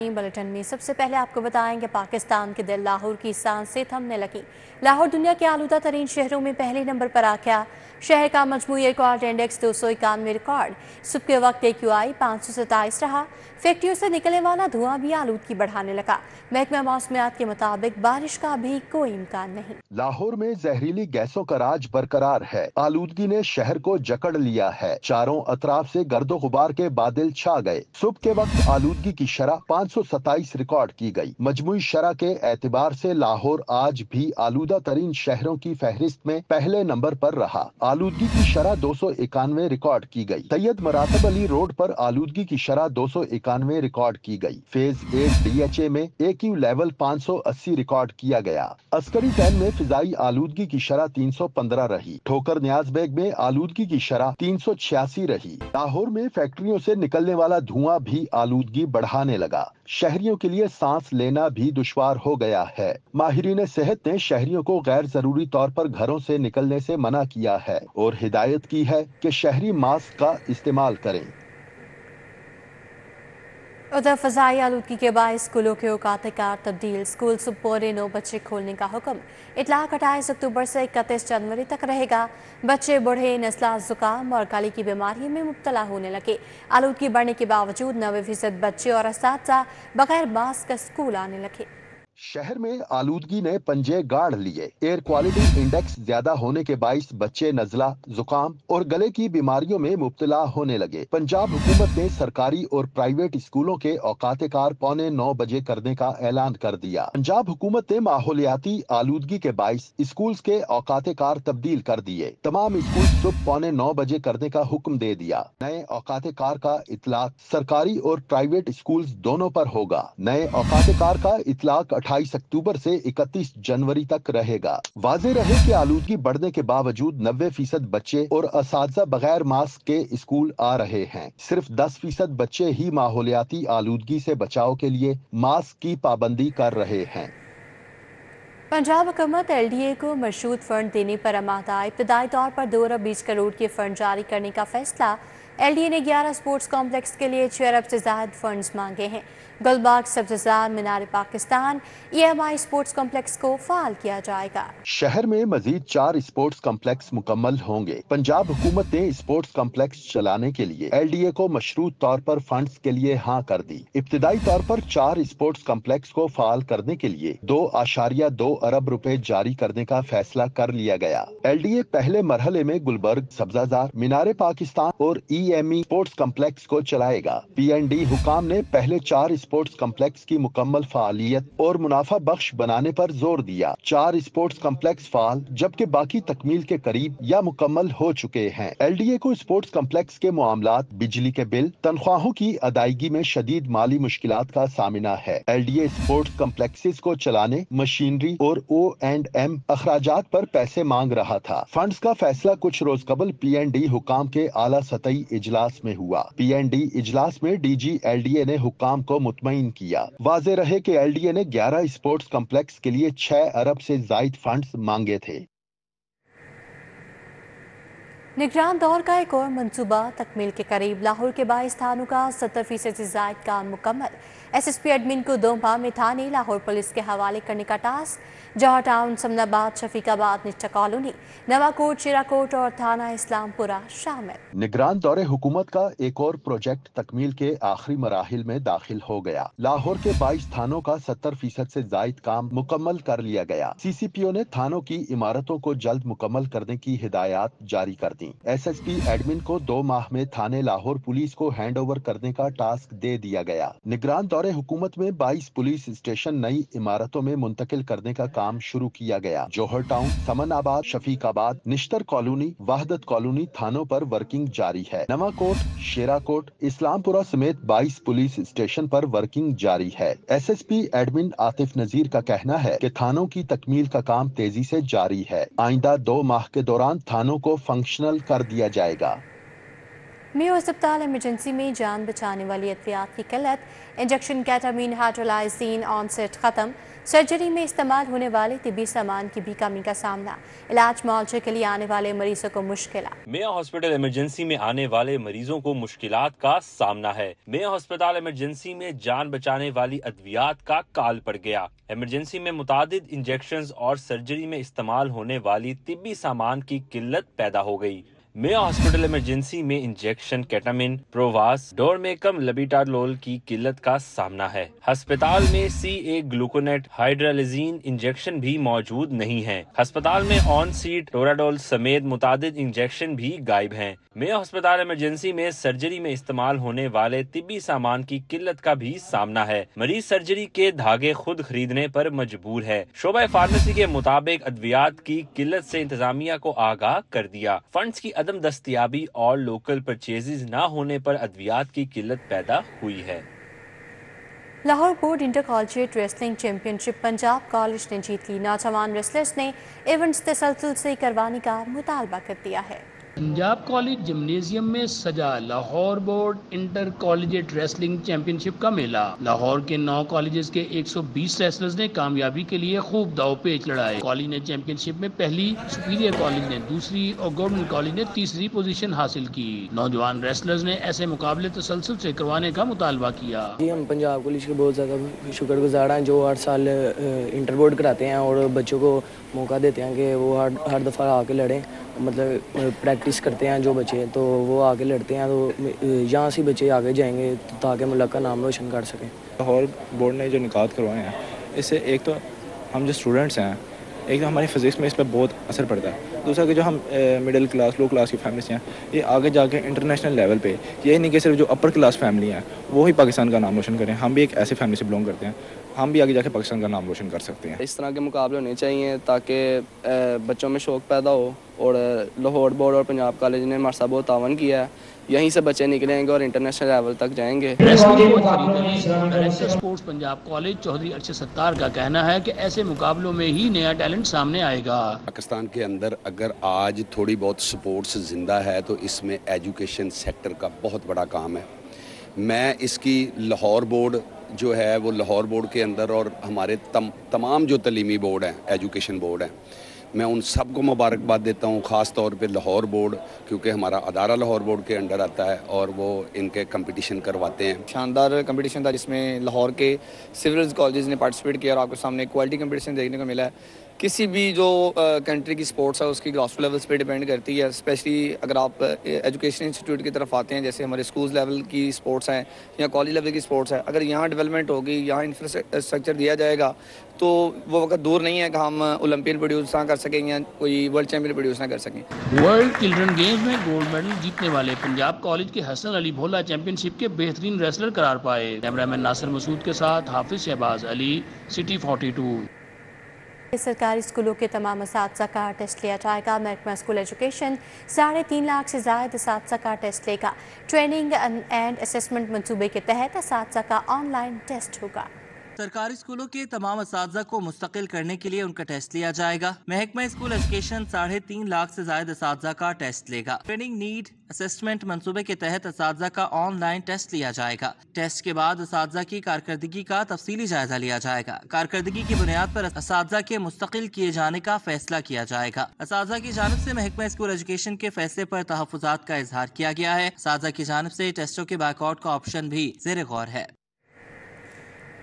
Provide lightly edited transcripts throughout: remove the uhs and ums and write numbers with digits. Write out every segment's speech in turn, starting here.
Bulletin में सबसे पहले आपको बताएं कि पाकिस्तान के दिल लाहौर की सांसें थमने लगी। लाहौर दुनिया के आलूदा तरीन शहरों में पहले नंबर पर आ गया। शहर का मजमूई रिकॉर्ड इंडेक्स 291 रिकॉर्ड। सुबह के वक्त AQI 527 रहा। फैक्ट्रियों से निकलने वाला धुआं भी आलूदगी बढ़ाने लगा। महकमा मौसमियात के मुताबिक बारिश का भी कोई इम्कान नहीं। लाहौर में जहरीली गैसों का राज बरकरार है। आलूदगी ने शहर को जकड़ लिया है। चारों अतराफ से गर्दो गुबार के बादल छा गए। सुबह के वक्त आलूदगी की शरह 527 रिकॉर्ड की गई। मजमूई शरह के एतबार से लाहौर आज भी आलूदा तरीन शहरों की फहरिस्त में पहले नंबर पर रहा। आलूदगी की शरह 291 रिकॉर्ड की गई। सैयद मरातब अली रोड पर आलूदगी की शरह 291 रिकॉर्ड की गई। फेज 8 DHA में AQ लेवल 580 रिकॉर्ड किया गया। अस्करी 10 में फिजाई आलूदगी की शरह 315 रही। ठोकर न्याज़बेग में आलूदगी की शरह 386 रही। लाहौर में फैक्ट्रियों से निकलने वाला धुआं भी आलूदगी बढ़ाने लगा। शहरियों के लिए सांस लेना भी दुश्वार हो गया है। माहिरीन सेहत ने शहरियों को गैर जरूरी तौर पर घरों से निकलने से मना किया है और हिदायत की है कि शहरी मास्क का इस्तेमाल करें। उधर फजाई आलूदगी के बाद स्कूलों के औकात कार तब्दील। स्कूल सुबह पौने 9 बजे खोलने का हुक्म। इतलाक 28 अक्टूबर से 31 जनवरी तक रहेगा। बच्चे बूढ़े नस्ला जुकाम और गले की बीमारियों में मुब्तला होने लगे। आलूदगी बढ़ने के बावजूद 90% बच्चे और असातिज़ा बगैर मास्क का स्कूल आने लगे। शहर में आलूदगी ने पंजे गाड़ लिए। एयर क्वालिटी इंडेक्स ज्यादा होने के बाइस बच्चे नजला, जुकाम और गले की बीमारियों में मुब्तला होने लगे। पंजाब हुकूमत ने सरकारी और प्राइवेट स्कूलों के औकात कार पौने 9 बजे करने का ऐलान कर दिया। पंजाब हुकूमत ने माहौलियाती आलूदगी के बाइस स्कूल के औकात कार तब्दील कर दिए। तमाम स्कूल सुबह पौने 9 बजे करने का हुक्म दे दिया। नए औकात कार का इतलाक सरकारी और प्राइवेट स्कूल दोनों पर होगा। नए औकात कार का इतलाक 28 अक्टूबर से 31 जनवरी तक रहेगा। वाज़ेह रहे कि आलूदगी बढ़ने के बावजूद 90% बच्चे और असातिज़ा बगैर मास्क के स्कूल आ रहे हैं। सिर्फ 10% बच्चे ही माहौलियाती आलूदगी से बचाव के लिए मास्क की पाबंदी कर रहे हैं। पंजाब हुकूमत LDA को मशरूत फंड देने पर आमादा। इब्तदाई तौर पर 2 अरब 20 करोड़ के फंड जारी करने का फैसला। LDA ने 11 स्पोर्ट्स कॉम्प्लेक्स के लिए 6 अरब से ज्यादा फंड्स मांगे हैं। गुलबाग, सब्ज़जार, मीनार पाकिस्तान, EMI स्पोर्ट्स कॉम्प्लेक्स को फाल किया जाएगा। शहर में मजीद 4 स्पोर्ट्स कॉम्प्लेक्स मुकम्मल होंगे। पंजाब हुकूमत ने स्पोर्ट्स कॉम्प्लेक्स चलाने के लिए LDA को मशरूत तौर पर फंड्स के लिए हाँ कर दी। इब्तदाई तौर पर 4 स्पोर्ट्स कॉम्प्लेक्स को फाल करने के लिए 2.2 अरब रुपए जारी करने का फैसला कर लिया गया। LDA पहले मरहले में गुलबर्ग, सब्ज़ाजार, मीनार पाकिस्तान और EME स्पोर्ट्स कॉम्प्लेक्स को चलाएगा। PND हुकाम ने पहले 4 स्पोर्ट्स कॉम्प्लेक्स की मुकम्मल फालियत और मुनाफा बख्श बनाने पर जोर दिया। 4 स्पोर्ट्स कॉम्प्लेक्स फाल जबकि बाकी तकमील के करीब या मुकम्मल हो चुके हैं। LDA को स्पोर्ट्स कॉम्प्लेक्स के मामलात, बिजली के बिल, तनख्वाहों की अदायगी में शदीद माली मुश्किलात का सामना है। LDA स्पोर्ट्स कॉम्प्लेक्सेस को चलाने, मशीनरी और O&M अखराजात पर पैसे मांग रहा था। फंड्स का फैसला कुछ रोज कबल PND हुकाम के आला सतही इजलास में हुआ। PND इजलास में DG LDA ने हुकाम को मुतमईन किया। वाज़ेह रहे कि LDA ने 11 स्पोर्ट्स कॉम्प्लेक्स के लिए 6 अरब से जायद फंड्स मांगे थे। निगरान दौर का एक और मंसूबा तकमील के करीब। लाहौर के 22 थानों का 70% से जायद काम मुकम्मल। SSP एडमिन को 2 माह में थाने लाहौर पुलिस के हवाले करने का टास्क। जौहर टाउन, समनाबाद, शफीकाबाद, निट्टा कॉलोनी, नवाकोट, चिराकोट और थाना इस्लामपुरा शामिल। निगरान दौरे हुकूमत का एक और प्रोजेक्ट तकमील के आखिरी मराहिल में दाखिल हो गया। लाहौर के 22 थानों का 70% से जायद काम मुकम्मल कर लिया गया। CCPO ने थानों की इमारतों को जल्द मुकम्मल करने की हिदायत जारी कर दी। SSP एडमिन को 2 माह में थाने लाहौर पुलिस को हैंड ओवर करने का टास्क दे दिया गया। निगरान दौरे हुकूमत में 22 पुलिस स्टेशन नई इमारतों में मुंतकिल करने का काम शुरू किया गया। Johar town, Samanabad, Shafiqabad, Nishtar colony, Wahdat colony थानों पर वर्किंग जारी है। नवाकोट, शेराकोट, इस्लामपुरा समेत 22 पुलिस स्टेशन पर वर्किंग जारी है। SSP एडमिन आतिफ नजीर का कहना है कि थानों की तकमील का काम तेजी से जारी है। आइंदा 2 माह के दौरान थानों को फंक्शनल कर दिया जाएगा। मेयो अस्पताल इमरजेंसी में जान बचाने वाली अद्वियात की किल्लत। इंजेक्शन, केटामीन, हाइड्रोलाइसिन ऑनसेट खत्म। सर्जरी में इस्तेमाल होने वाले तिब्बी सामान की भी कमी का सामना, इलाज मुआवजे के लिए आने वाले मरीजों को मुश्किल। मेयो हॉस्पिटल इमरजेंसी में आने वाले मरीजों को मुश्किलात का सामना है। मेयो हॉस्पिटल इमरजेंसी में जान बचाने वाली अद्वियात का काल पड़ गया। इमरजेंसी में मुतादिद इंजेक्शंस और सर्जरी में इस्तेमाल होने वाली तिब्बी सामान की किल्लत पैदा हो गई। मेयो हॉस्पिटल इमरजेंसी में इंजेक्शन, केटामिन, प्रोवास, डोरमेकम, लबिटालोल की किल्लत का सामना है। अस्पताल में CA ग्लूकोनेट, हाइड्रालिजीन इंजेक्शन भी मौजूद नहीं है। अस्पताल में ऑन सीट टोराडोल समेत मुतादिद इंजेक्शन भी गायब हैं। मेयो हॉस्पिटल इमरजेंसी में सर्जरी में इस्तेमाल होने वाले तिब्बी सामान की किल्लत का भी सामना है। मरीज सर्जरी के धागे खुद खरीदने पर मजबूर है। शोबा फार्मेसी के मुताबिक अद्वियात की किल्लत से इंतजामिया को आगाह कर दिया। फंड्स की अदम दस्तयाबी और लोकल परचेजेज न होने पर अद्वियात की किल्लत पैदा हुई है। Lahore board inter collegiate wrestling championship Punjab college ने जीत ली। नौजवान रेसलर्स ने इवेंट्स तसलसल से करवाने का मुतालबा कर दिया है। पंजाब कॉलेज जिम्नेजियम में सजा Lahore board inter collegiate wrestling championship का मेला। लाहौर के 9 कॉलेजेस के 120 रेसलर्स ने कामयाबी के लिए खूब दांव-पेच लड़ाए। कॉलेज ने चैंपियनशिप में पहली, सुपीरियर कॉलेज ने दूसरी और गवर्नमेंट कॉलेज ने तीसरी पोजीशन हासिल की। नौजवान रेसलर्स ने ऐसे मुकाबले तसलसल से करवाने का मुतालबा किया। जी, हम पंजाब कॉलेज के बहुत ज़्यादा शुक्रगुजार हैं जो हर साल इंटर बोर्ड कराते हैं और बच्चों को मौका देते हैं कि वो हर दफ़ा आके लड़ें। मतलब प्रैक्टिस करते हैं जो बच्चे, तो वो आके लड़ते हैं, तो यहाँ से बच्चे आगे जाएंगे ताकि मुल्क का नाम रोशन कर सकें। लाहौर बोर्ड ने जो निकात करवाए हैं, इससे एक तो हम जो स्टूडेंट्स हैं, एक तो हमारी फिज़िक्स में इस पर बहुत असर पड़ता है। दूसरा कि जो हम मिडिल क्लास, लो क्लास की फैमिलीज हैं, ये आगे जाके इंटरनेशनल लेवल पे, ये नहीं कि सिर्फ जो अपर क्लास फैमिली हैं वो ही पाकिस्तान का नाम रोशन करें। हम भी एक ऐसी फैमिली से बिलोंग करते हैं, हम भी आगे जाके पाकिस्तान का नाम रोशन कर सकते हैं। इस तरह के मुकाबले होने चाहिए ताकि बच्चों में शौक़ पैदा हो। और लाहौर बोर्ड और पंजाब कॉलेज ने हमारे साथ बहुत तावन किया है। यहीं से बच्चे निकलेंगे और इंटरनेशनल लेवल तक जाएंगे। Director sports Punjab college Chaudhry Arshad Sattar का कहना है कि ऐसे मुकाबलों में ही नया टैलेंट सामने आएगा। पाकिस्तान के अंदर अगर आज थोड़ी बहुत स्पोर्ट्स जिंदा है तो इसमें एजुकेशन सेक्टर का बहुत बड़ा काम है। मैं इसकी लाहौर बोर्ड जो है वो लाहौर बोर्ड के अंदर और हमारे तमाम जो तलीमी बोर्ड हैं, एजुकेशन बोर्ड हैं, मैं उन सब को मुबारकबाद देता हूँ। ख़ास तौर पे लाहौर बोर्ड, क्योंकि हमारा अदारा लाहौर बोर्ड के अंडर आता है और वो इनके कंपटीशन करवाते हैं। शानदार कंपटीशन था जिसमें लाहौर के सिविल कॉलेजेस ने पार्टिसिपेट किया और आपके सामने क्वालिटी कंपटीशन देखने को मिला है। किसी भी जो कंट्री की स्पोर्ट्स है उसकी ग्रास लेवल्स पे डिपेंड करती है। स्पेशली अगर आप एजुकेशन इंस्टीट्यूट की तरफ आते हैं, जैसे हमारे स्कूल लेवल की स्पोर्ट्स हैं या कॉलेज लेवल की स्पोर्ट्स है, अगर यहाँ डेवलपमेंट होगी, यहाँ इंफ्रास्ट्रक्चर दिया जाएगा तो वो वक्त दूर नहीं है कि हम ओलंपियन प्रोड्यूस ना कर सकें या कोई वर्ल्ड चैंपियन प्रोड्यूस ना कर सकें। वर्ल्ड चिल्ड्रन गेम्स में गोल्ड मेडल जीतने वाले पंजाब कॉलेज के हसन अली भोला चैंपियनशिप के बेहतरीन रेसलर करार पाए। कैमरामैन नासिर मसूद के साथ हाफिज शहबाज अली, सिटी 42। सरकारी स्कूलों के तमाम असातिज़ा का टेस्ट लिया जाएगा। महकमा स्कूल एजुकेशन 3.5 लाख से ज़ायद असातिज़ा का टेस्ट लेगा। ट्रेनिंग एंड असेसमेंट मंसूबे के तहत असातिज़ा का ऑनलाइन टेस्ट होगा। सरकारी स्कूलों के तमाम असातिज़ा को मुस्तकिल करने के लिए उनका टेस्ट लिया जाएगा। महकमा स्कूल एजुकेशन 3.5 लाख से ज्यादा असातिज़ा का टेस्ट लेगा। ट्रेनिंग नीड असेसमेंट मंसूबे के तहत असातिज़ा का ऑनलाइन टेस्ट लिया जाएगा। टेस्ट के बाद असातिज़ा की कारकर्दगी का तफसीली जायजा लिया जाएगा। कारकर्दगी की बुनियाद पर असातिज़ा के मुस्तकिल किए जाने का फैसला किया जाएगा। असातिज़ा की जानिब से महकमा स्कूल एजुकेशन के फैसले पर तहफ़्फ़ुज़ात का इजहार किया गया है। असातिज़ा की जानिब से टेस्टों के बैकआउट का ऑप्शन भी ज़ेर गौर है।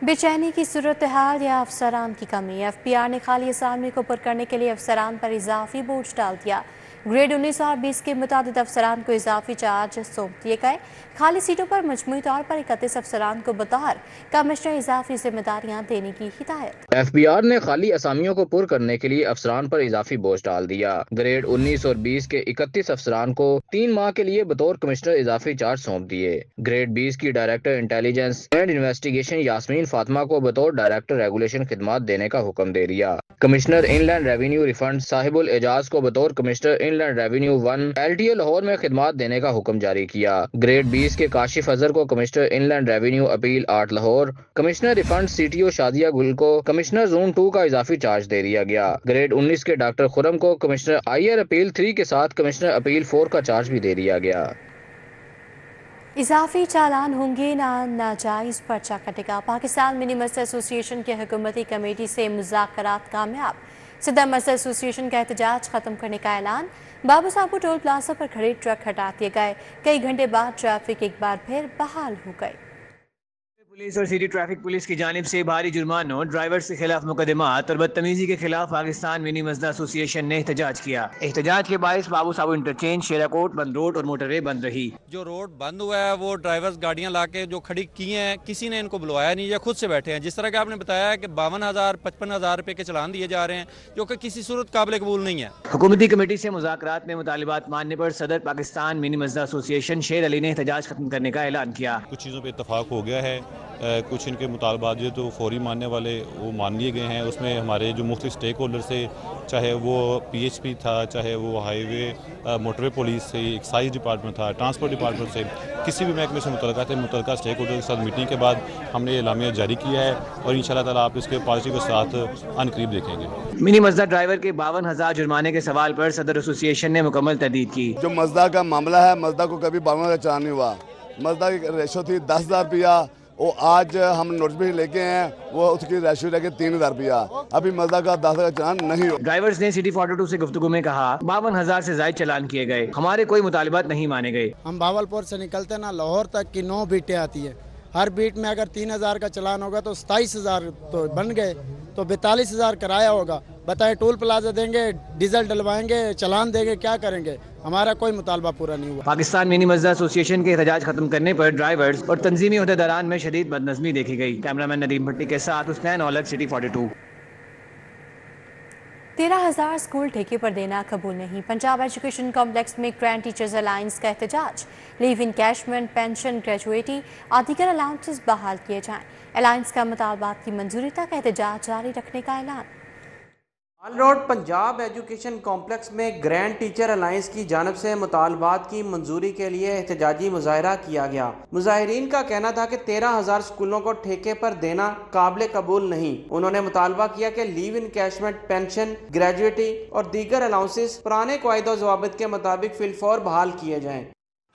बेचैनी की सूरत हाल या अफसरान की कमी। FPR ने खाली असामी को पुर करने के लिए अफसरान पर इजाफी बोझ डाल दिया। ग्रेड 19 और 20 के मुताबिक अफसरान को इजाफी चार्ज सौंप दिए गए। खाली सीटों पर मजमूई तौर पर 31 अफसरान को बतौर कमिश्नर इजाफी जिम्मेदारियां देने की हिदायत। FPR ने खाली असामियों को पुर करने के लिए अफसरान पर इजाफी बोझ डाल दिया। ग्रेड 19 और 20 के 31 अफसरान को 3 माह के लिए बतौर कमिश्नर इजाफी चार्ज सौंप दिए। ग्रेड 20 की director intelligence and investigation Yasmeen Fatima को बतौर डायरेक्टर रेगुलेशन खिदमात देने का हुक्म दे दिया। Commissioner inland revenue refund Sahibul Ejaz को बतौर commissioner inland revenue 1 LTA Lahore में खिदमात देने का हुक्म जारी किया। ग्रेड 20 के काशिफ अजहर को commissioner inland revenue appeal 8 Lahore, commissioner refund CTO Shadiya गुल को कमिश्नर जोन 2 का इजाफी चार्ज दे दिया गया। ग्रेड 19 के डॉक्टर खुरम को कमिश्नर IR अपील 3 के साथ कमिश्नर अपील 4 का चार्ज भी दे दिया गया। इजाफी चालान होंगे ना नाजायज़ पर्चा कटेगा। पाकिस्तान मिनी मस्जिद एसोसिएशन की हुकूमती कमेटी से मुज़ाकरात कामयाब। सदर मस्जिद एसोसिएशन का एहतजाज ख़त्म करने का ऐलान। बाबू साहब टोल प्लाजा पर खड़े ट्रक हटा दिए गए। कई घंटे बाद ट्रैफिक एक बार फिर बहाल हो गई। पुलिस और सिटी ट्रैफिक पुलिस की जानिब से भारी जुर्मानों, ड्राइवर्स के खिलाफ मुकदमात और बदतमीजी के खिलाफ पाकिस्तान मिनी मस्जिद एसोसिएशन ने एहतजाज किया। एहतजाज के बायस बाबू साहब इंटरचेंज, शेराकोट बंद रोड और मोटरवे बंद रही। जो रोड बंद हुआ है वो ड्राइवर्स गाड़ियां लाके जो खड़ी की हैं, किसी ने इनको बुलवाया नहीं, ये खुद से बैठे हैं। जिस तरह के आपने बताया है कि 52,000 55,000 रुपए के चलान दिए जा रहे हैं, जो कि किसी सूरत काबिल कबूल नहीं है। हुकूमती कमेटी से मुज़ाकरात में मुतालिबात मानने पर सदर पाकिस्तान मिनी मस्जिद एसोसिएशन शेर अली ने एहतजाज खत्म करने का ऐलान किया। कुछ चीज़ों पर इतफाक हो गया है, कुछ इनके मुतालबात जो तो फौरी मानने वाले वो मान लिए गए हैं। उसमें हमारे जो मुख्तलिफ स्टेक होल्डर से, चाहे वो PHP था, चाहे वो हाईवे मोटरवे पुलिस से, एक्साइज डिपार्टमेंट था, ट्रांसपोर्ट डिपार्टमेंट से, किसी भी महकमे से मुतल्लिका स्टेक होल्डर के साथ मीटिंग के बाद हमने एलामिया जारी किया है और इंशाल्लाह ताला आप इसके पॉलिसी के साथ अनकरीब देखेंगे। मिनी मस्जिद ड्राइवर के 52,000 जुर्माने के सवाल पर सदर एसोसिएशन ने मुकम्मल तहदीद की। जो मस्जिद का मामला है, मस्जिद को कभी 52,000 चलान नहीं हुआ। मस्जिद की रेशो थी 10,000 रुपया, वो आज हम नोटिस भी लेके हैं, वो उसकी रेशो रह के 3,000 रुपया। अभी मस्जिद का 10,000 चलान नहीं हो। ड्राइवर्स ने सिटी 42 से गुफ्तगू में कहा 52,000 से ज्यादा चलान किए गए, हमारे कोई मुतालिबात नहीं माने गए। हम भावलपुर से निकलते ना लाहौर तक की 9 बीटें आती है। हर बीट में अगर 3,000 का चलान होगा तो 27,000 तो बन गए, तो 42,000 किराया होगा। बताएं, टोल प्लाजा देंगे, डीजल डलवाएंगे, चलान देंगे, क्या करेंगे? हमारा कोई मुतालबा पूरा नहीं हुआ। पाकिस्तान मिनी मस्जिद एसोसिएशन के एहतजाज खत्म करने पर ड्राइवर्स और तंजीमी अहदेदारान में शदीद बदनज़मी देखी गई। कैमरामैन नदीम भट्टी के साथ हुसनैन औलख, सिटी 42। 13,000 स्कूल ठेके पर देना कबूल नहीं। पंजाब एजुकेशन कॉम्प्लेक्स में ग्रैंड टीचर्स अलायंस का एहतजाज। लीव इनकैशमेंट, पेंशन, ग्रेजुएटी और दीगर अलाउंसेस बहाल किए जाएं। अलायंस का मुतालबात की मंजूरी तक एहतजाज जारी रखने का ऐलान। All road Punjab education complex में ग्रैंड टीचर अलायंस की जानब से मुतालबात की मंजूरी के लिए एहतजाजी मुजाहरा किया गया। मुजाहिरीन का कहना था कि 13,000 स्कूलों को ठेके पर देना काबिल कबूल नहीं। उन्होंने मुतालबा किया कि लीव इनकैशमेंट, पेंशन, ग्रेजुएटी और दीगर अलाउंसेस पुराने क़वाइद ज़वाबित के मुताबिक फिलफौर बहाल किए जाएँ।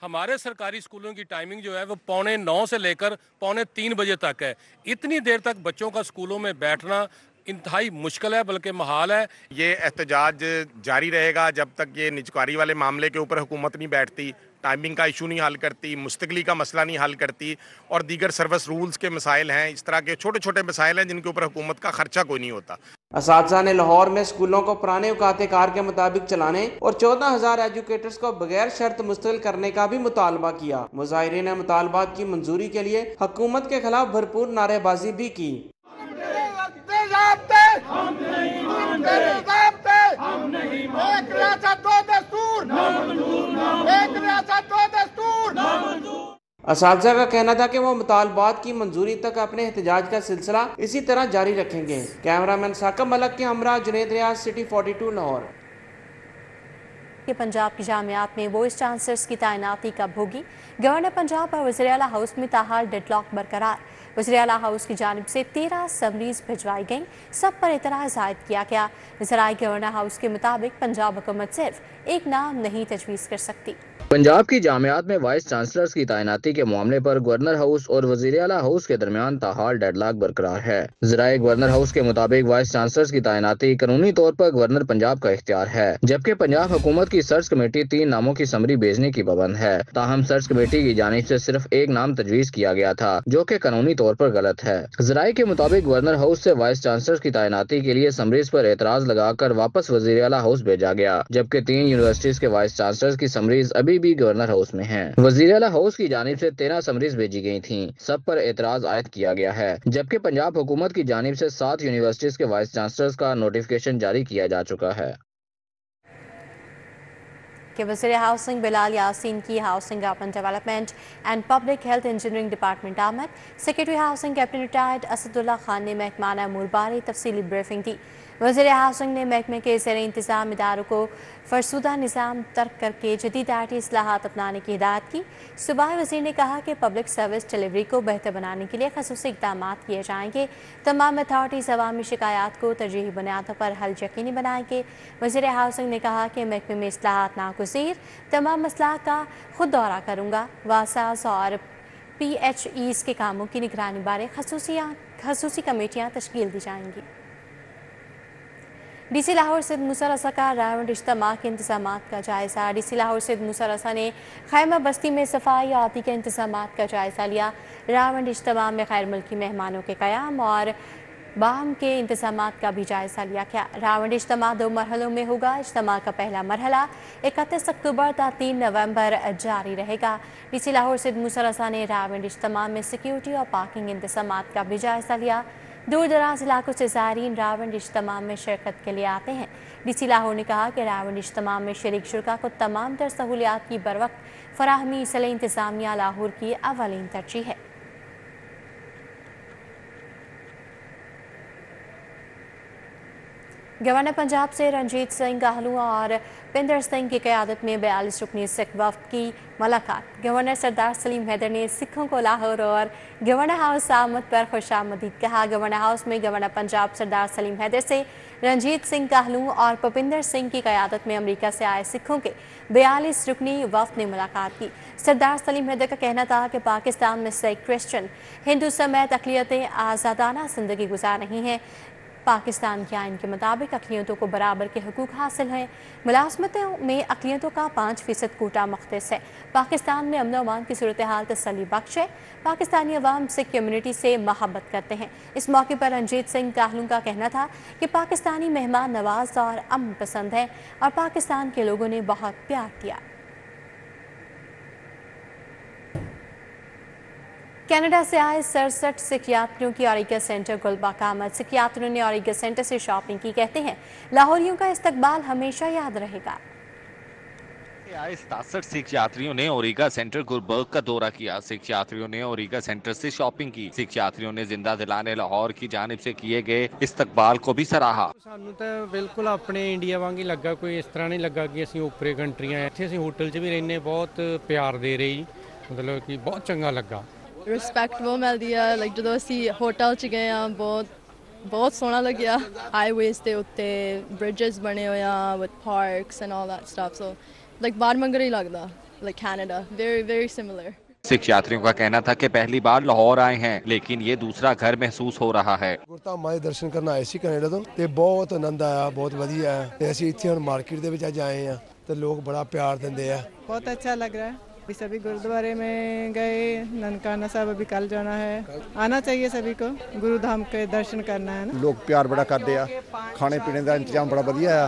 हमारे सरकारी स्कूलों की टाइमिंग जो है वो 2:45 से लेकर 2:45 बजे तक है। इतनी देर तक बच्चों का स्कूलों में बैठना इंतहाई मुश्किल है, बल्कि महाल है। ये एहतजाज जारी रहेगा जब तक ये निजकारी वाले मामले के ऊपर हुकूमत नहीं बैठती, टाइमिंग का इशू नहीं हल करती, मुस्तकली का मसला नहीं हल करती और दीगर सर्विस रूल्स के मसाइल हैं। इस तरह के छोटे छोटे मसाइल हैं जिनके ऊपर हुकूमत का खर्चा कोई नहीं होता। असातिज़ा ने लाहौर में स्कूलों को पुराने औकात कार के मुताबिक चलाने और 14,000 एजुकेटर्स को बगैर शर्त मुस्तकिल करने का भी मुतालबा किया। मुजाहिरीन ने मुतालबात की मंजूरी के लिए हुकूमत के खिलाफ भरपूर नारेबाजी भी की। असातिज़ा का कहना था कि वो मुतालबात की मंजूरी तक अपने एहतजाज का सिलसिला इसी तरह जारी रखेंगे। कैमरामैन साकिब मलक के हमरा जुनेद रियाज, सिटी 42 लाहौर। पंजाब की जामियात में वाइस चांसलर्स की तैनाती कब होगी? गवर्नर पंजाब और वज़ीर आला हाउस में ताहाल डेडलॉक बरकरार। वज़ीर आला हाउस की जानिब से 13 समरीज भिजवाई गईं, सब पर एतराज़ जाहिर किया गया। ज़राए गवर्नर हाउस के मुताबिक पंजाब हुकूमत सिर्फ एक नाम नहीं तजवीज़ कर सकती। पंजाब की जामियात में वाइस चांसलर्स की तैनाती के मामले पर गवर्नर हाउस और वज़ीर आला हाउस के दरमियान ताहाल डेडलॉक बरकरार है। ज़राए गवर्नर हाउस के मुताबिक वाइस चांसलर्स की तैनाती कानूनी तौर पर गवर्नर पंजाब का इख्तियार है, जबकि पंजाब हुकूमत की सर्च कमेटी 3 नामों की समरी भेजने की पाबंद है। ताहम सर्च कमेटी की जानिब से सिर्फ एक नाम तजवीज़ किया गया था, जो कि कानूनी तौर पर गलत है। ज़राए के मुताबिक गवर्नर हाउस से वाइस चांसलर्स की तैनाती के लिए समरीज पर एतराज़ लगाकर वापस वज़ीर आला हाउस भेजा गया, जबकि 3 यूनिवर्सिटीज के वाइस चांसलर्स की समरीज अभी भी गवर्नर हाउस में हैं। वज़ीर आला हाउस की जानिब से 13 समरीज भेजी गई थीं, सब पर एतराज आयद किया गया है, जबकि पंजाब हुकूमत की जानिब से 7 यूनिवर्सिटीज के वाइस चांसलर्स का नोटिफिकेशन जारी किया जा चुका है। कि वज़ीर हाउसिंग बिलाल यासीन की housing urban development and public health engineering department आमद। Secretary housing captain retired Asadullah Khan ने महकमाना अमूर बारे तफसीली ब्रीफिंग दी। वज़ीर हाउसिंग ने महकमे के ज़ेर इंतज़ाम इदारों को फरसुदा निज़ाम तर्क करके जदीद आर्टी इस्लाहात अपनाने की हिदायत की। सूबाई वज़ीर ने कहा कि पब्लिक सर्विस डिलीवरी को बेहतर बनाने के लिए खसूसी इक़दाम किए जाएंगे। तमाम अथॉरिटीज़ अवामी शिकायत को तरजीही बुनियादों पर हल यकीनी बनाएंगे। वज़ीर हाउसिंग ने कहा कि महकमे में इस्लाहात नागुज़ीर, तमाम मसला का खुद दौरा करूँगा। वासास और PHEs के कामों की निगरानी बारे खसूसी कमेटियाँ तश्कील दी जाएंगी। DC लाहौर सिद्ध मूसा रसा का रावंड इज्तिमा के इंतज़ामात का जायज़ा। DC लाहौर सिद्ध मूसा रसा ने खैमा बस्ती में सफाई आती के इंतज़ामात का जायज़ा लिया। रावंड इज्तिमा में गैर मुल्की मेहमानों के क़याम और बाम के इंतज़ामात का भी जायज़ा लिया गया। रावंड इज्तिमा 2 मरहलों में होगा। इज्तिमा का पहला मरहला 31 अक्टूबर ta 3 नवंबर जारी रहेगा। DC लाहौर सिद्ध मूसा रसा ने रावंड इज्तिमा में सिक्योरिटी और पार्किंग इंतज़ामात का भी जायज़ा लिया। दूर दराज इलाकों से ज़ायरीन रावंड इज्तिमा में शिरकत के लिए आते हैं। DC लाहौर ने कहा कि रावंड इज्तिमा में शरीक शुरका को तमाम तर सहूलियात की बरवक्त फराहमी इसलिए इंतज़ामिया लाहौर की अवलीन तरजीह है। गवर्नर पंजाब से रंजीत सिंह गाहलू और पिंदर सिंह की क़यादत में 42 रुकनी सिख वफ़द की मुलाकात। गवर्नर सरदार सलीम हैदर ने सिखों को लाहौर और गवर्नर हाउस आमद पर खुशामदीद कहा। गवर्नर हाउस में गवर्नर पंजाब सरदार सलीम हैदर से रंजीत सिंह गाहलू और भुपिंदर सिंह की क़यादत में अमरीका से आए सिखों के 42 रुकनी वफ़द ने मुलाकात की। सरदार सलीम हैदर का कहना था कि पाकिस्तान में सिख, क्रिश्चन, हिंदू समेत अक़लियतें आज़ादाना ज़िंदगी गुजार रही हैं। पाकिस्तान के आइन के मुताबिक अक़लियतों को बराबर के हुकूक हासिल हैं। मुलाज़मतों में अक़लियतों का 5% कोटा मुख्तस है। पाकिस्तान में अमन अमान की सूरत हाल तसल्ली बख्श है। पाकिस्तानी अवाम सिख कम्यूनिटी से मोहब्बत करते हैं। इस मौके पर रंजीत सिंह गाहलू का कहना था कि पाकिस्तानी मेहमान नवाज और अमन पसंद है और पाकिस्तान के लोगों ने बहुत प्यार दिया। कनाडा से आए 67 सिख यात्रियों की औरिगा सेंटर गुलबाग आमद। सिख यात्रियों ने औरिगा सेंटर से शॉपिंग की। कहते हैं लाहौरियों का इस्तकबाल हमेशा याद रहेगा। आए 67 सिख यात्रियों ने औरिगा सेंटर गुलबर्ग का दौरा किया। सिख यात्रियों ने औरिगा सेंटर से शॉपिंग की। सिख यात्रियों ने जिंदा दिलाने लाहौर की जानिब से किए गए इस्तकबाल को भी सराहा। ਸਾਨੂੰ ਤਾਂ ਬਿਲਕੁਲ ਆਪਣੇ ਇੰਡੀਆ ਵਾਂਗ ਹੀ ਲੱਗਾ, ਕੋਈ ਇਸ ਤਰ੍ਹਾਂ ਨਹੀਂ ਲੱਗਾ ਕਿ ਅਸੀਂ ਉੱਪਰੇ ਕੰਟਰੀਆਂ। ਇੱਥੇ ਅਸੀਂ ਹੋਟਲ 'ਚ ਵੀ ਰਹਿੰਦੇ, ਬਹੁਤ ਪਿਆਰ ਦੇ ਰਹੇ ਜੀ, ਮਤਲਬ ਕਿ ਬਹੁਤ ਚੰਗਾ ਲੱਗਾ। ਰਿਸਪੈਕਟ ਬਹੁਤ ਮਿਲਦੀ ਆ। ਲਾਈਕ ਜਦੋਂ ਅਸੀਂ ਹੋਟਲ 'ਚ ਗਏ ਆ ਬਹੁਤ ਸੋਹਣਾ ਲੱਗਿਆ। ਹਾਈਵੇਜ਼ ਦੇ ਉੱਤੇ ਬ੍ਰਿਜਸ ਬਣੇ ਹੋਏ ਆ with parks and all that stuff, so like ਬਾਹਰ ਮੰਗਰ ਹੀ ਲੱਗਦਾ। Like Canada very very similar. Sikh यात्रियों का कहना था कि पहली बार लाहौर आए हैं लेकिन ये दूसरा घर महसूस हो रहा है। ਗੁਰਧਾਮਾਂ ਦੇ ਦਰਸ਼ਨ ਕਰਨ ਆਏ ਸੀ ਕੈਨੇਡਾ ਤੋਂ ਤੇ ਬਹੁਤ ਆਨੰਦ ਆਇਆ, ਬਹੁਤ ਵਧੀਆ ਹੈ। ਤੇ ਅਸੀਂ ਇੱਥੇ ਹੁਣ ਮਾਰਕੀਟ ਦੇ ਵਿੱਚ ਅੱਜ ਆਏ ਆ ਤੇ ਲੋਕ ਬੜਾ ਪਿਆਰ ਦਿੰਦੇ ਆ। बहुत अच्छा लग रहा है। अभी सभी गुरुद्वारे में गए, ननकाना साहब अभी कल जाना है। आना चाहिए सभी को, गुरु धाम के दर्शन करना है ना। लोग प्यार बड़ा करते आ, खाने पीने का इंतजाम बड़ा वधिया आ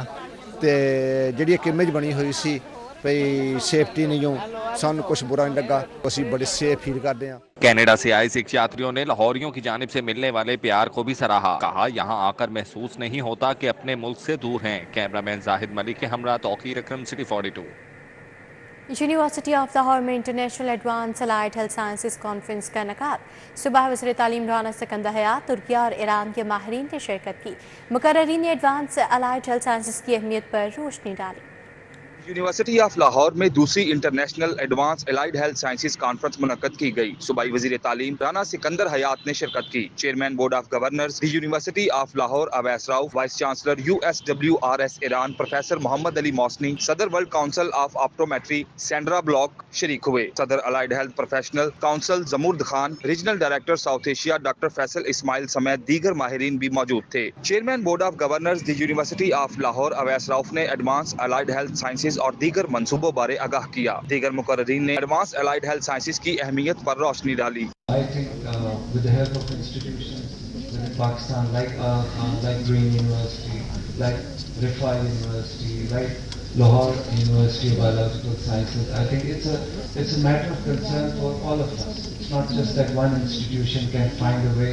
ते ਜਿਹੜੀ ਇੱਕ ਇਮੇਜ ਬਣੀ ਹੋਈ ਸੀ ਭਈ ਸੇਫਟੀ नहीं हो, ਸਾਨੂੰ कुछ बुरा नहीं लगा, ਅਸੀਂ बड़े सेफ फील करते हैं। कनाडा से आए सिख यात्रियों ने लाहौरियों की जानिब से मिलने वाले प्यार को भी सराहा। कहा यहाँ आकर महसूस नहीं होता कि अपने मुल्क से दूर हैं। कैमरामैन जाहिद मलिक के हमरा तौकीर अकरम, सिटी 42। यूनिवर्सिटी ऑफ लाहौर में international advance allied health sciences conference का इनेकाद। सुबह वज़ीर तालीम राना सिकंदर हयात, तुर्की और ईरान के माहिरीन ने शिरकत की। मुकर्ररीन ने एडवांस अलाइड हेल्थ साइंसेज की अहमियत पर रोशनी डाली। यूनिवर्सिटी ऑफ लाहौर में दूसरी international advance allied health sciences conference मुनक्कद की गई। सूबाई वजीर तालीम राना सिकंदर हयात ने शिरकत की। Chairman board of governors the university of Lahore Awais Rauf, vice chancellor USWRS Iran professor Mohammad Ali Mousani, सदर world council of optometry Sandra Block शरीक हुए। सदर allied health professional council Zamurd Khan, regional director south Asia doctor Faisal Ismail समेत दीगर माहिरीन भी मौजूद थे। Chairman board of governors the university of Lahore Awais Rauf ने एडवांस अलाइड हेल्थ साइंसेज और दीगर मंसूबों बारे आगाह किया। दीगर मुकर्ररीन ने एडवांस अलाइड हेल्थ साइंसेज की अहमियत पर रोशनी डाली। I think with the help of institutions within Pakistan like Green University, like Rifai University, like Lahore University of Biological Sciences, I think it's a matter of concern for all of us. It's not just that one institution can find a way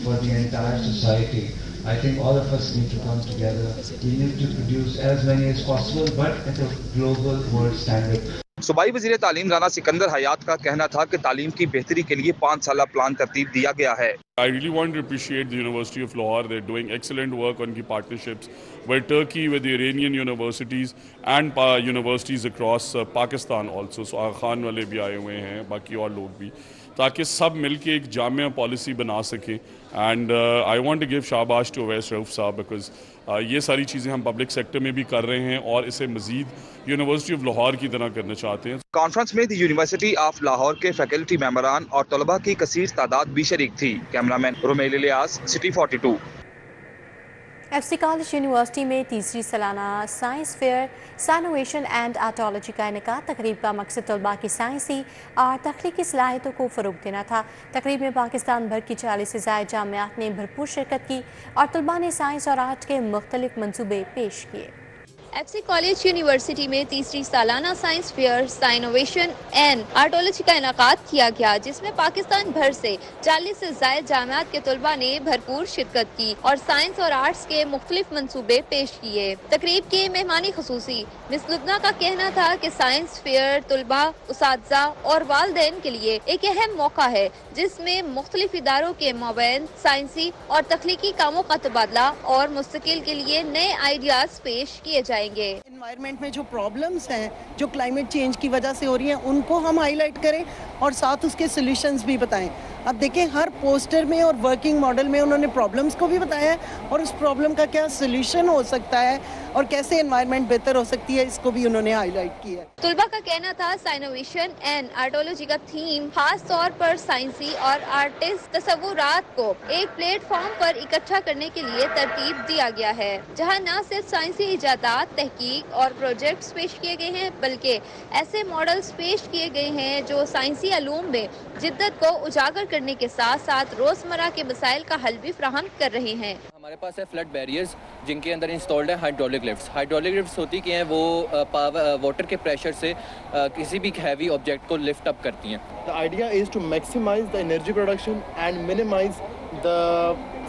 for the entire society. I think all of us need to come together. We need to produce as many as possible, but at a global world standard. सूबाई वज़ीर तालीम राना सिकंदर हयात का कहना था कि तालीम की बेहतरी के लिए 5 साला प्लान तरतीब दिया गया है। I really want to appreciate the University of Lahore. They're doing excellent work on the partnerships with Turkey, with the Iranian universities and universities across Pakistan also. So Aga Khan वाले भी आए हुए हैं, बाकी और लोग भी, ताकि सब मिलके एक जामिया पॉलिसी बना सकें. And I want to give शाबाश to Uwais Rauf साहब because ये सारी चीज़ें हम पब्लिक सेक्टर में भी कर रहे हैं और इसे मज़ीद यूनिवर्सिटी ऑफ लाहौर की तरह करना चाहते हैं। कॉन्फ्रेंस में द यूनिवर्सिटी ऑफ लाहौर के फैकल्टी मेंबरान और तलबा की कसीर तादाद भी शरीक थी। Cameraman Rumail Ilyas, city 42। FC college university में तीसरी सालाना science fair Scinovation and Artology का इनेकाद। तकरीब का मकसद तलबा की साइंसी और तख्लीकी सलाहियतों को फ़रोग़ देना था। तकरीब में पाकिस्तान भर की 40 से ज़ायद जामियात ने भरपूर शिरकत की और तलबा ने साइंस और आर्ट के मुख्तलिफ मंसूबे पेश किए। FC कॉलेज यूनिवर्सिटी में तीसरी सालाना science fair Scinovation and Artology का इनेकाद किया गया, जिसमें पाकिस्तान भर से 40 से ज़ायद जामियात के तलबा ने भरपूर शिरकत की और साइंस और आर्ट्स के मुख्तलिफ मंसूबे पेश किए। तकरीब के मेहमानी खसूसी मिस लुबना का कहना था कि साइंस फेयर तलबा, उसातिज़ा और वालिदैन के लिए एक अहम मौका है, जिसमें मुख्तलिफ इदारों के माबैन साइंसी और तख्लीकी कामों का तबादला और मुस्तकिल के लिए नए आइडियाज पेश किए जाएंगे। एनवायरनमेंट में जो प्रॉब्लम्स हैं, जो क्लाइमेट चेंज की वजह से हो रही हैं, उनको हम हाईलाइट करें और साथ उसके सॉल्यूशंस भी बताएं। अब देखें, हर पोस्टर में और वर्किंग मॉडल में उन्होंने प्रॉब्लम्स को भी बताया है और उस प्रॉब्लम का क्या सॉल्यूशन हो सकता है और कैसे एनवायरनमेंट बेहतर हो सकती है, इसको भी उन्होंने हाईलाइट किया है। तलबा का कहना था साइनोवेशन एंड आर्टोलॉजी का थीम खास तौर पर साइंसी और आर्टिस्ट तसव्वुरात को एक प्लेटफॉर्म पर इकट्ठा करने के लिए तरतीब दिया गया है, जहां न सिर्फ साइंसी इजादात, तहकीक और प्रोजेक्ट्स पेश किए गए हैं, बल्कि ऐसे मॉडल्स पेश किए गए हैं जो साइंसी अलूम में जिद्दत को उजागर करने के साथ साथ रोजमर्रा के मसाइल का हल भी फराहम कर रहे हैं। हमारे पास है फ्लड बैरियर्स, जिनके अंदर इंस्टॉल्ड है हाइड्रोलिक लिफ्ट्स। हाइड्रोलिक लिफ्ट्स होती क्या हैं, वो वाटर के प्रेशर से किसी भी हैवी ऑब्जेक्ट को लिफ्ट अप करती हैं। The idea is to maximize the energy production and minimize the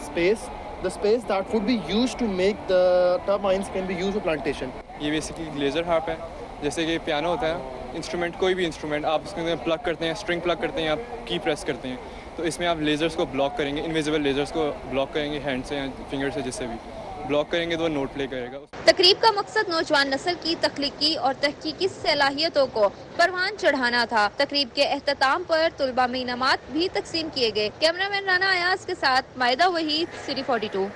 space that would be used to make the turbines can be used for plantation. ये basically laser harp है, जैसे कि piano होता है, instrument, कोई भी इंस्ट्रूमेंट आप उसके अंदर प्लग करते हैं, स्ट्रिंग प्लग करते हैं, आप की प्रेस करते हैं, तो इसमें आप लेज़र्स को ब्लॉक करेंगे, इनविजिबल लेज़र्स को ब्लॉक करेंगे हैंड से या फिंगर से, जिससे भी ब्लॉक करेंगे तो वो नोट प्ले करेगा। तकरीब का मकसद नौजवान नस्ल की तख्लीकी और तहकीकी सलाहियतों को परवान चढ़ाना था। तकरीब के एहतताम पर तलबा में इनामात भी तकसीम किए गए। कैमरामैन राना अयाज के साथ मायदा वहीद, सिटी 42।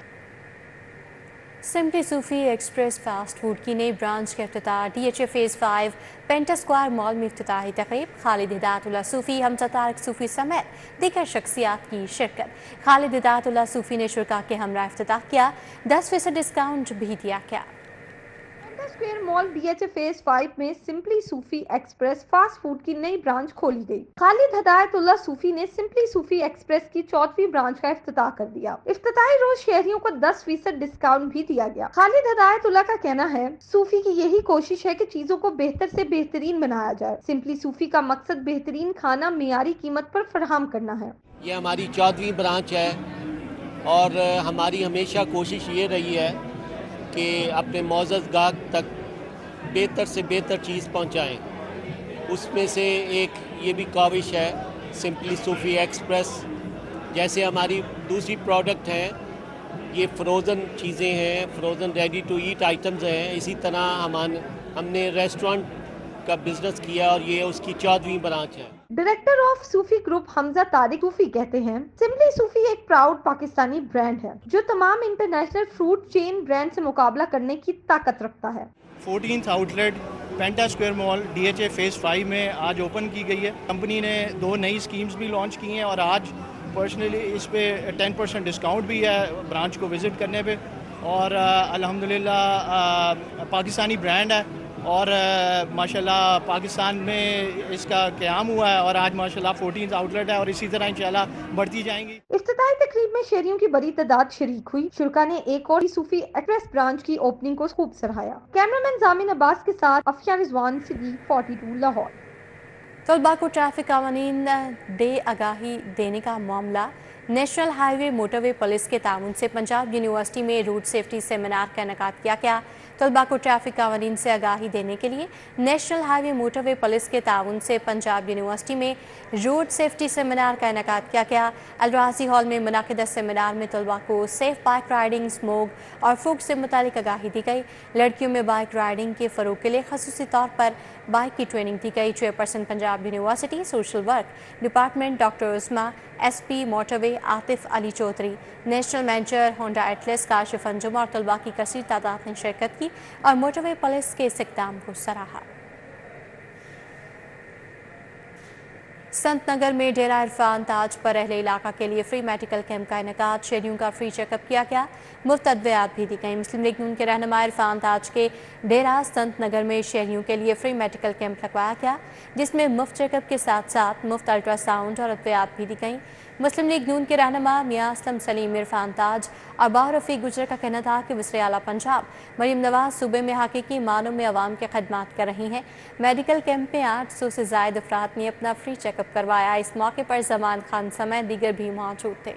सिंपली सूफी एक्सप्रेस फास्ट फूड की नई ब्रांच के इफ्तिताह। DHA फेज़ 5 पेंटा स्क्वायर मॉल में इफ्तिताही तकरीब। खालिद हिदायतुल्लाह सूफी, हमजा तारिक सूफी समेत दीगर शख्सियात की शिरकत। खालिद हिदायतुल्लाह सूफी ने शुरका के हमरा इफ्तिताह किया, 10% डिस्काउंट भी दिया गया। स्क्वायर मॉल DHA फेज़ 5 में सिंपली सूफी एक्सप्रेस फास्ट फूड की नई ब्रांच खोली गई। खालिद हिदायतुल्लाह सूफी ने सिंपली सूफी एक्सप्रेस की 4वीं ब्रांच का इफ्तिताह कर दिया। इफ्तिताही रोज शहरियों को 10% डिस्काउंट भी दिया गया। खालिद हिदायतुल्लाह का कहना है, सूफी की यही कोशिश है कि चीजों को बेहतर से बेहतरीन बनाया जाए। सिंपली सूफी का मकसद बेहतरीन खाना मियारी कीमत पर फराहम करना है। ये हमारी 4वीं ब्रांच है और हमारी हमेशा कोशिश ये रही है कि अपने मौजूद गाहक तक बेहतर से बेहतर चीज़ पहुंचाएं। उसमें से एक ये भी काविश है सिंपली सूफी एक्सप्रेस। जैसे हमारी दूसरी प्रोडक्ट हैं, ये फ्रोज़न चीज़ें हैं, frozen ready to eat items हैं। इसी तरह हमने रेस्टोरेंट का बिजनेस किया और ये उसकी 4वीं ब्रांच है। Director of Sufi group Hamza Tariq Sufi कहते हैं, सिंपली सूफी एक प्राउड पाकिस्तानी ब्रांड है जो तमाम इंटरनेशनल फ्रूट चेन ब्रांड से मुकाबला करने की ताकत रखता है। 14th आउटलेट पेंटा स्क्वायर मॉल DHA फेज़ 5 में आज ओपन की गई है। कंपनी ने 2 नई स्कीम्स भी लॉन्च की हैं और आज पर्सनली इस पे 10% डिस्काउंट भी है ब्रांच को विज़िट करने पे। और अल्हम्दुलिल्लाह पाकिस्तानी ब्रांड है और माशाल्लाह पाकिस्तान में इसका क़याम हुआ है और आज माशाल्लाह 14th आउटलेट है और इसी तरह इंशाल्लाह बढ़ती जाएंगी। इफ्तिताही तकरीब में शहरियों की बड़ी तादाद शरीक हुई। शुरका ने एक और सूफी एक्सप्रेस ब्रांच की ओपनिंग को खूब सराहाया। कैमरामैन जामिन अब्बास के साथ अफिया रिजवान, सिटी 42 लाहौर। तलबा को ट्रैफिक कानून दे आगाही देने का मामला नेशनल हाईवे मोटरवे पुलिस के ताउन से पंजाब यूनिवर्सिटी में रोड सेफ्टी सेमिनार का इनेकाद किया गया। तलबा को ट्रैफिक कानून से आगाही देने के लिए नेशनल हाईवे मोटरवे पुलिस के ताउन से पंजाब यूनिवर्सिटी में रोड सेफ्टी सेमिनार का इनेकाद किया गया। अलराजी हॉल में मुनाकिदा सेमिनार में तलबा को सेफ बाइक राइडिंग, स्मोक और फूक से मुतालिक आगाही दी गई। लड़कियों में बाइक राइडिंग के फ़रोग के लिए खसूसी तौर पर बाइक की ट्रेनिंग दी गई। Chairperson Punjab university social work department doctor Usma, SP motorway Atif Ali Chaudhry, national manager Honda Atlas Kashif Anjum और तलबा की कसीर तादाद ने शिरकत की और मोटरवे पुलिस के इस इक़दाम को सराहा। संत नगर में डेरा इरफान ताज पर अहले इलाका के लिए फ्री मेडिकल कैंप का इनेकाद। शहरियों का फ्री चेकअप किया गया, मुफ्त अद्वियात भी दी गई। मुस्लिम लीग नून के रहनुमा इरफान ताज के डेरा संत नगर में शहरियों के लिए फ्री मेडिकल कैंप लगवाया गया, जिसमें मुफ्त चेकअप के साथ साथ मुफ्त अल्ट्रासाउंड और अद्वियात भी दी गई। मुस्लिम लीग नून के रहनुमा मियां असलम सलीम इरफान ताज और बाहर रफीक गुजर का कहना था कि वज़ीर आला पंजाब मरीम नवाज सूबे में हकीकी मानों में आवाम की खदमात कर रही हैं। मेडिकल कैंप में 800 से ज़ायद अफराद ने अपना फ्री चेकअप करवाया। इस मौके पर जमान खान समेत दीगर भी मौजूद थे।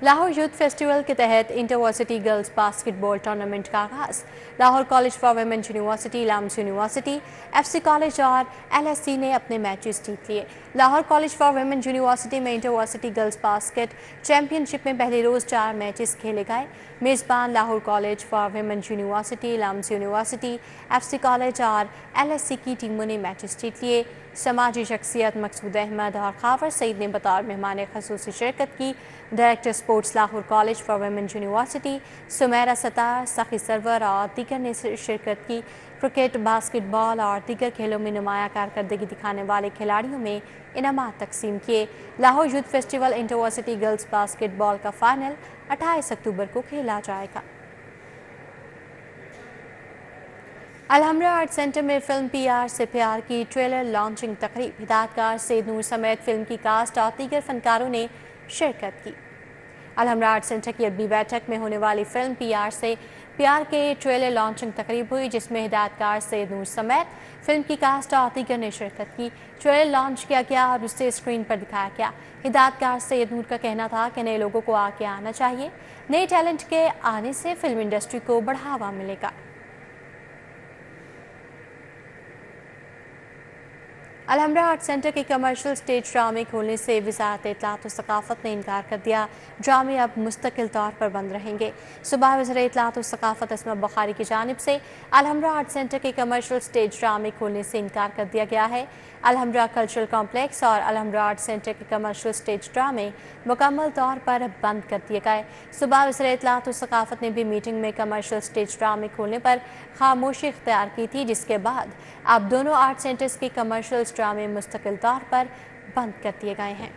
लाहौर यूथ फेस्टिवल के तहत इंटरवर्सिटी गर्ल्स बास्केटबॉल टूर्नामेंट का आगाज। Lahore college for women university, लाम्स university, FC college और LSC ने अपने मैचेस जीत लिए। Lahore college for women university में इंटरवर्सिटी गर्ल्स बास्केट चैंपियनशिप में पहले रोज़ 4 मैचेस खेले गए। मेज़बान Lahore college for women university, लाम्स university, FC college और LSC की टीमों ने मैचेस जीत लिए। समाजी शख्सियत मकसूद अहमद और खावर सईद ने बतौर मेहमान खसूसी शिरकत की। Director sports Lahore college for women university Sumera Sattar, Sakhi Sarwar और दीगर ने शिरकत की। क्रिकेट, बास्केटबॉल और दीगर खेलों में नुमाया कारकर्दगी दिखाने वाले खिलाड़ियों में इनामात तकसीम किए। Lahore youth festival interversity girls basketball का फाइनल 28 अक्टूबर को खेला जाएगा। अलहमरा आर्ट सेंटर में फिल्म PR से प्यार की ट्रेलर लॉन्चिंग तकरीब। हिदायतकार सैयद नूर समेत फिल्म की कास्ट और दीगर फनकारों ने शिरकत की। अलहमरा आर्ट सेंटर की अदबी बैठक में होने वाली फिल्म PR से प्यार के ट्रेलर लॉन्चिंग तकरीब हुई, जिसमें हिदायतकार सैयद नूर समेत फिल्म की कास्ट और दीगर ने शिरकत की। ट्रेलर लॉन्च किया गया और उसे स्क्रीन पर दिखाया गया। हिदायतकार सैयद नूर का कहना था कि नए लोगों को आगे आना चाहिए, नए टैलेंट के आने से फिल्म इंडस्ट्री को बढ़ावा मिलेगा। अलहमरा आर्ट सेंटर के कमर्शियल स्टेज ड्रामे खोलने से वज़ारत इत्तलात व सकाफ़त ने इनकार कर दिया। ड्रामे अब मुस्तकिल तौर पर बंद रहेंगे। सूबाई वज़ीर इत्तलात व सकाफ़त अस्मा बुखारी की जानिब से अलहमरा आर्ट सेंटर के कमर्शियल स्टेज ड्रामे खोलने से इनकार कर दिया गया है। अलहमरा कल्चरल कॉम्प्लेक्स और अलहमरा आर्ट सेंटर के कमर्शियल स्टेज ड्रामे मुकम्मल तौर पर बंद कर दिए गए। सूबाई वज़ीर इत्तलात व सकाफ़त ने भी मीटिंग में कमर्शियल स्टेज ड्रामे खोलने पर खामोशी इख्तियार की थी, जिसके बाद अब दोनों आर्ट सेंटर्स के कमर्शियल ड्रामे मुस्तकिल तौर पर बंद कर दिए गए हैं।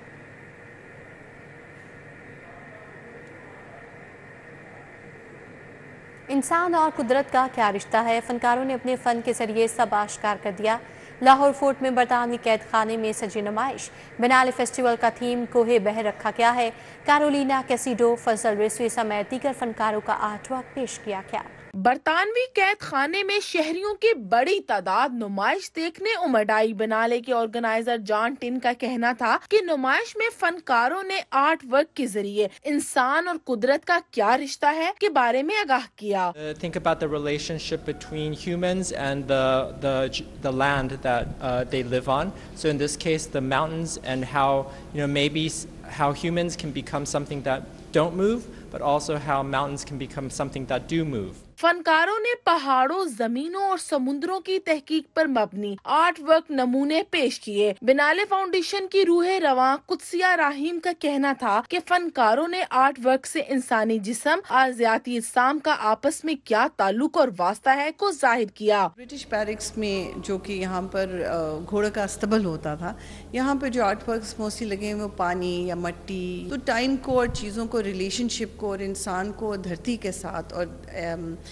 इंसान और कुदरत का क्या रिश्ता है, फनकारों ने अपने फ़न के ज़रिए सब आश्कार कर दिया। लाहौर फोर्ट में बरतानवी कैद खाने में सजी नुमाइश। बिनाले फेस्टिवल का थीम कोहे बह रखा गया है। कैरोलिना कैसिडो, फजल रिजवी समेत दीगर फनकारों का आर्ट वर्क पेश किया गया। बरतानवी कैद खाने में शहरियों की बड़ी तादाद नुमाइश देखने उमड़ आई। बिनाले के ऑर्गेनाइजर जॉन टिन का कहना था कि नुमाइश में फनकारों ने आर्ट वर्क के जरिए इंसान और कुदरत का क्या रिश्ता है के बारे में आगाह किया। Think about the relationship between humans and the land that they live on. So in this case, the mountains, and how maybe how humans can become something that don't move, but also how mountains can become something that do move. फनकारों ने पहाड़ों, जमीनों और समुद्रों की तहकीक पर मबनी art work नमूने पेश किए। बिनाले फाउंडेशन की रूह रवां कुदसिया राहीम का कहना था कि फनकारों ने आर्ट वर्क से इंसानी जिस्म और ज़ियाती इस्लाम का आपस में क्या ताल्लुक और वास्ता है को जाहिर किया। ब्रिटिश बैरिक्स में जो कि यहाँ पर घोड़े का अस्तबल होता था, यहाँ पर जो आर्ट वर्क्स मोस्टली लगे हैं वो पानी या मिट्टी, तो टाइम को और चीज़ों को, रिलेशनशिप को और इंसान को धरती के साथ और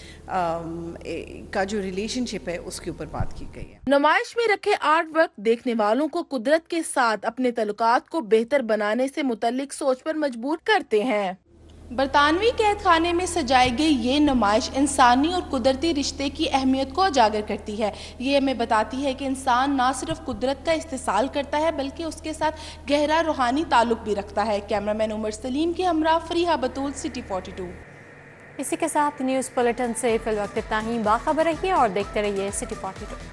का जो रिलेशनशिप है उसके ऊपर बात की गई है। नुमाइश में रखे आर्ट वर्क देखने वालों को कुदरत के साथ अपने तल्लुकात को बेहतर बनाने से मुतल्लिक सोच पर मजबूर करते हैं। برطانوی قید خانے میں سجائی گئی یہ نمائش انسانی اور قدرتی رشتے کی اہمیت کو اجاگر کرتی ہے. یہ ہمیں بتاتی ہے کہ انسان نہ صرف قدرت کا استحصال کرتا ہے بلکہ اس کے ساتھ گہرا روحانی تعلق بھی رکھتا ہے. کیمرامین عمر سلیم کے ہمراہ فریحہ بطول، سٹی 42. اسی کے ساتھ نیوز بلیٹن سے فی الوقت اتنا ہی. باخبر رہیے اور دیکھتے رہیے سٹی 42.